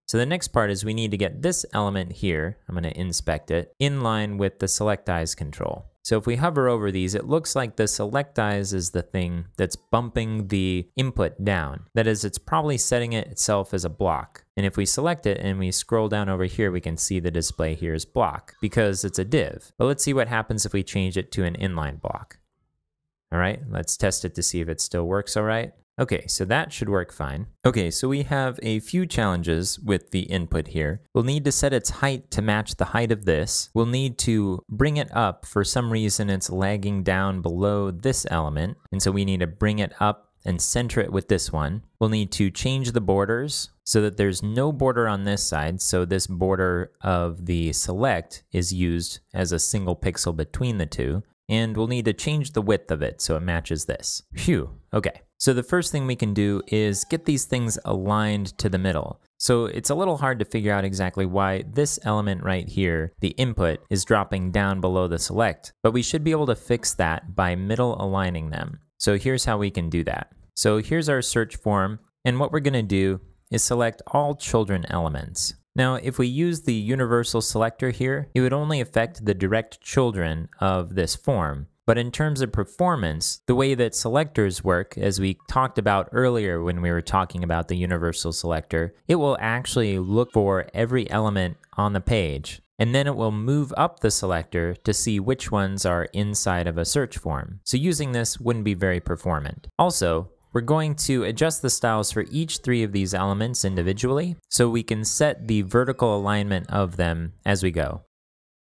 So the next part is we need to get this element here, I'm going to inspect it, in line with the select eyes control. So if we hover over these, it looks like the select eyes is the thing that's bumping the input down. That is, it's probably setting it itself as a block. And if we select it and we scroll down over here, we can see the display here is block because it's a div. But let's see what happens if we change it to an inline block. All right, let's test it to see if it still works all right. Okay, so that should work fine. Okay, so we have a few challenges with the input here. We'll need to set its height to match the height of this. We'll need to bring it up. For some reason, it's lagging down below this element. And so we need to bring it up and center it with this one. We'll need to change the borders so that there's no border on this side. So this border of the select is used as a single pixel between the two. And we'll need to change the width of it so it matches this. Phew, okay. So the first thing we can do is get these things aligned to the middle. So it's a little hard to figure out exactly why this element right here, the input, is dropping down below the select, but we should be able to fix that by middle aligning them. So here's how we can do that. So here's our search form, and what we're gonna do is select all children elements. Now, if we use the universal selector here, it would only affect the direct children of this form. But in terms of performance, the way that selectors work, as we talked about earlier when we were talking about the universal selector, it will actually look for every element on the page, and then it will move up the selector to see which ones are inside of a search form. So using this wouldn't be very performant. Also, we're going to adjust the styles for each three of these elements individually so we can set the vertical alignment of them as we go.